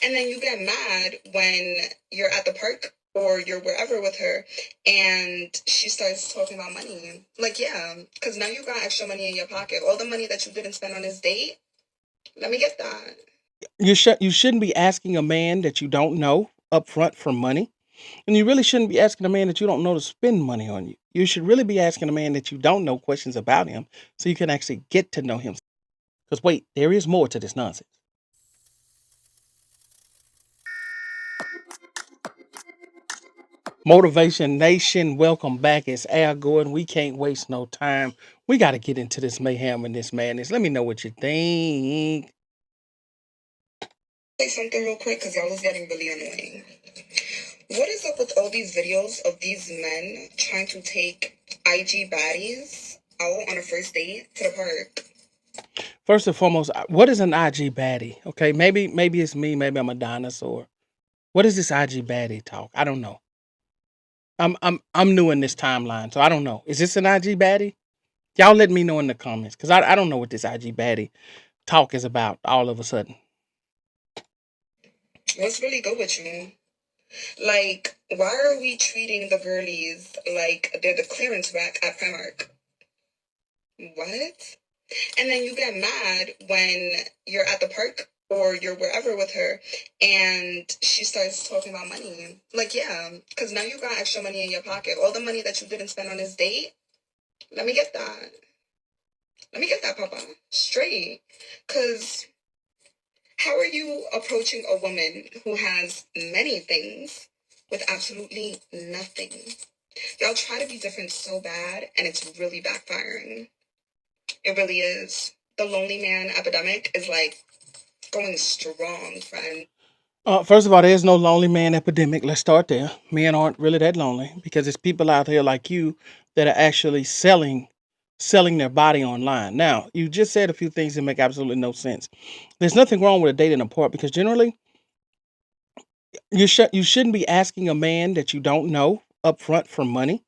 And then you get mad when you're at the park or you're wherever with her and she starts talking about money. Like, yeah, because now you got extra money in your pocket. All the money that you didn't spend on this date, let me get that. You shouldn't be asking a man that you don't know up front for money. And you really shouldn't be asking a man that you don't know to spend money on you. You should really be asking a man that you don't know questions about him so you can actually get to know him. Because wait, there is more to this nonsense. Motivation Nation, welcome back. It's Al Gordon. We can't waste no time. We got to get into this mayhem and this madness. Let me know what you think. Say something real quick because y'all is getting really annoying. What is up with all these videos of these men trying to take IG baddies out on a first date to the park? First and foremost, what is an IG baddie? Okay, maybe it's me. Maybe I'm a dinosaur. What is this IG baddie talk? I don't know. I'm new in this timeline, so I don't know. Is this an IG baddie? Y'all let me know in the comments because I don't know what this IG baddie talk is about all of a sudden. What's really good with you? Like, why are we treating the girlies like they're the clearance rack at Primark? What? And then you get mad when you're at the park or you're wherever with her and she starts talking about money. Like, yeah, because now you got extra money in your pocket. All the money that you didn't spend on this date, let me get that. Let me get that, Papa. Straight. Because how are you approaching a woman who has many things with absolutely nothing? Y'all try to be different so bad, and it's really backfiring. It really is. The lonely man epidemic is like going strong, friend. First of all, there's no lonely man epidemic. Let's start there. Men aren't really that lonely because there's people out here like you that are actually selling their body online. Now, you just said a few things that make absolutely no sense. There's nothing wrong with a date in a park because generally you shouldn't be asking a man that you don't know up front for money.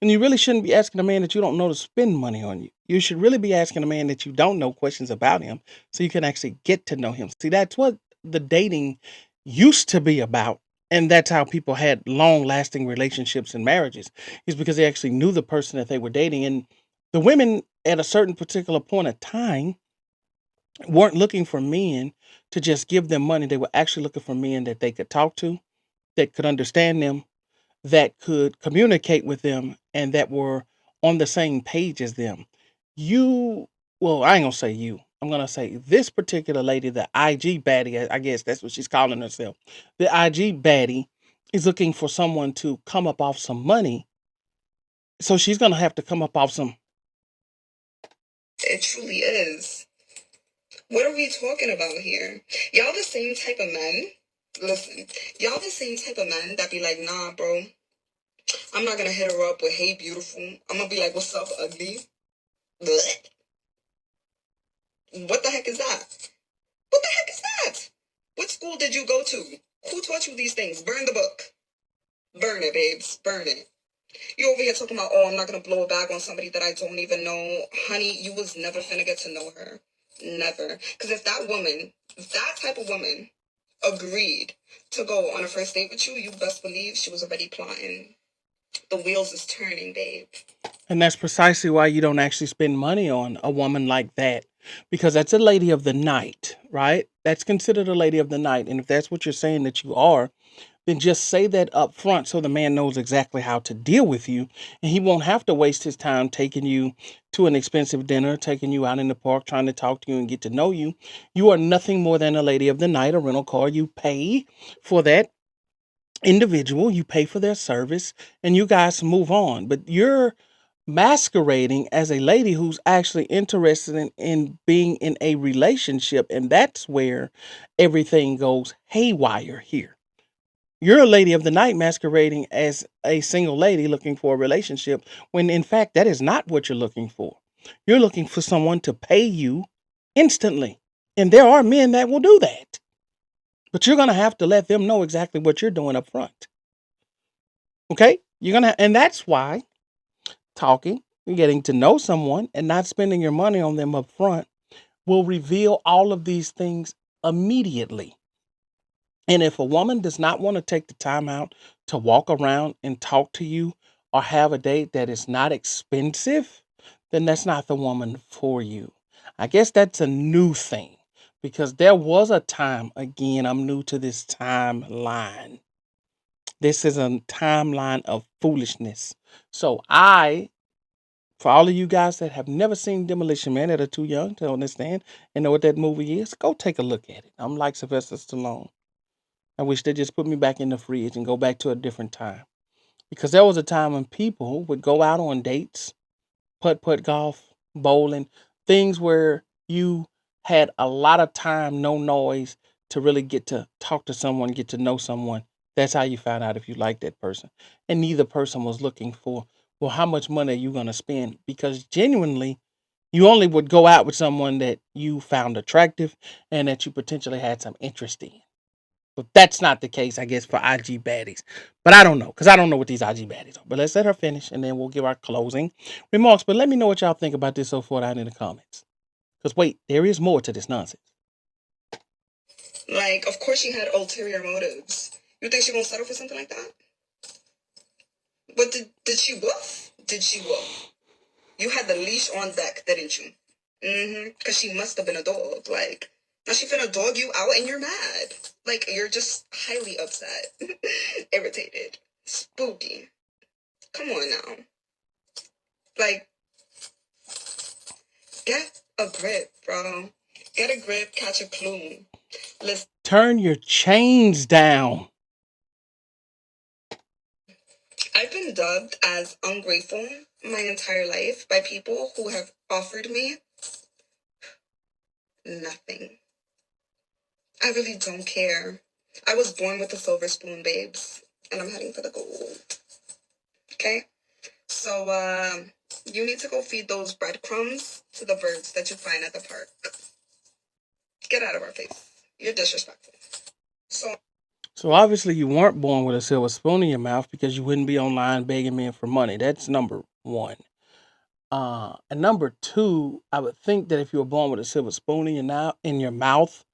And you really shouldn't be asking a man that you don't know to spend money on you. You should really be asking a man that you don't know questions about him so you can actually get to know him. See, that's what the dating used to be about. And that's how people had long lasting relationships and marriages, is because they actually knew the person that they were dating. And the women at a certain particular point of time weren't looking for men to just give them money. They were actually looking for men that they could talk to, that could understand them, that could communicate with them and that were on the same page as them. You, well, I ain't gonna say you. I'm gonna say this particular lady, the IG baddie, I guess that's what she's calling herself. The IG baddie is looking for someone to come up off some money. So she's gonna have to come up off some. It truly is. What are we talking about here? Y'all the same type of men. Listen, y'all the same type of men that be like, nah, bro, I'm not gonna hit her up with hey beautiful. I'm gonna be like, what's up, ugly? Blech. What the heck is that? What the heck is that? What school did you go to? Who taught you these things? Burn the book. Burn it, babes. Burn it. You over here talking about, oh, I'm not gonna blow a bag on somebody that I don't even know. Honey, you was never finna get to know her. Never. Because if that type of woman agreed to go on a first date with you, you best believe she was already plotting. The wheels is turning, babe. And that's precisely why you don't actually spend money on a woman like that. Because that's a lady of the night, right? That's considered a lady of the night. And if that's what you're saying that you are, then just say that up front so the man knows exactly how to deal with you. And he won't have to waste his time taking you to an expensive dinner, taking you out in the park, trying to talk to you and get to know you. You are nothing more than a lady of the night, a rental car. You pay for that individual, you pay for their service, and you guys move on. But you're masquerading as a lady who's actually interested in being in a relationship. And that's where everything goes haywire here. You're a lady of the night masquerading as a single lady looking for a relationship when in fact that is not what you're looking for. You're looking for someone to pay you instantly. And there are men that will do that. But you're going to have to let them know exactly what you're doing up front. Okay? And that's why talking, getting to know someone, and not spending your money on them up front will reveal all of these things immediately. And if a woman does not want to take the time out to walk around and talk to you or have a date that is not expensive, then that's not the woman for you. I guess that's a new thing because there was a time, again, I'm new to this timeline. This is a timeline of foolishness. So for all of you guys that have never seen Demolition Man that are too young to understand and know what that movie is, go take a look at it. I'm like Sylvester Stallone. I wish they just put me back in the fridge and go back to a different time. Because there was a time when people would go out on dates, putt golf, bowling, things where you had a lot of time, no noise, to really get to talk to someone, get to know someone. That's how you found out if you liked that person. And neither person was looking for, well, how much money are you going to spend? Because genuinely, you only would go out with someone that you found attractive and that you potentially had some interest in. But that's not the case, I guess, for IG baddies. But I don't know, because I don't know what these IG baddies are. But let's let her finish, and then we'll give our closing remarks. But let me know what y'all think about this so far down in the comments. Because wait, there is more to this nonsense. Like, of course she had ulterior motives. You think she gonna settle for something like that? But did she woof? Did she woof? You had the leash on deck, didn't you? Because she must have been a dog. Like, now she finna dog you out and you're mad. Like, you're just highly upset. Irritated. Spooky. Come on now. Like, get a grip, bro. Get a grip, catch a clue. Listen. Turn your chains down. I've been dubbed as ungrateful my entire life by people who have offered me nothing. I really don't care. I was born with a silver spoon, babes, and I'm heading for the gold. Okay? So, you need to go feed those breadcrumbs to the birds that you find at the park. Get out of our face. You're disrespectful. So obviously you weren't born with a silver spoon in your mouth because you wouldn't be online begging men for money. That's number one. And number two, I would think that if you were born with a silver spoon in your mouth,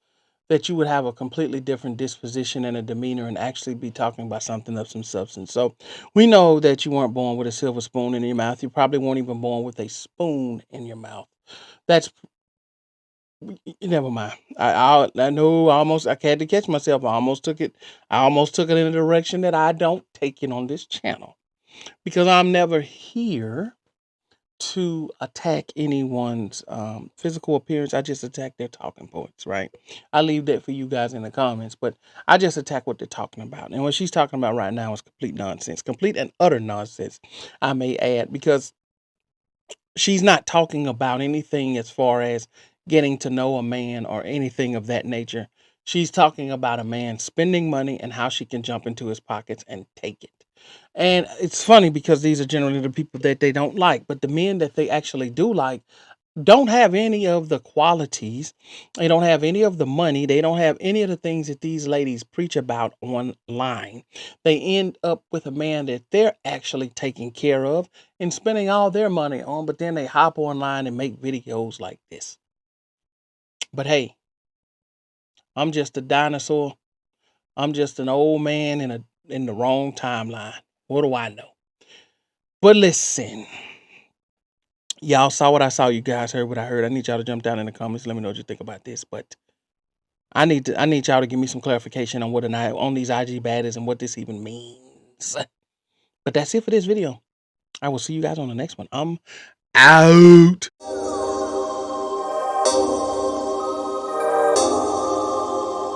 that you would have a completely different disposition and a demeanor and actually be talking about something of some substance. So we know that you weren't born with a silver spoon in your mouth. You probably weren't even born with a spoon in your mouth. That's never mind. I know I had to catch myself. I almost took it in a direction that I don't take it on this channel because I'm never here to attack anyone's physical appearance. I just attack their talking points, right? I leave that for you guys in the comments, but I just attack what they're talking about. And what she's talking about right now is complete nonsense, complete and utter nonsense, I may add, because she's not talking about anything as far as getting to know a man or anything of that nature. She's talking about a man spending money and how she can jump into his pockets and take it. And it's funny because these are generally the people that they don't like, but the men that they actually do like don't have any of the qualities. They don't have any of the money. They don't have any of the things that these ladies preach about online. They end up with a man that they're actually taking care of and spending all their money on, but then they hop online and make videos like this. But hey, I'm just a dinosaur. I'm just an old man in the wrong timeline. What do I know? But listen, y'all saw what I saw. You guys heard what I heard. I need y'all to jump down in the comments. Let me know what you think about this. But I need y'all to give me some clarification on on these IG baddies and what this even means. But that's it for this video. I will see you guys on the next one. I'm out.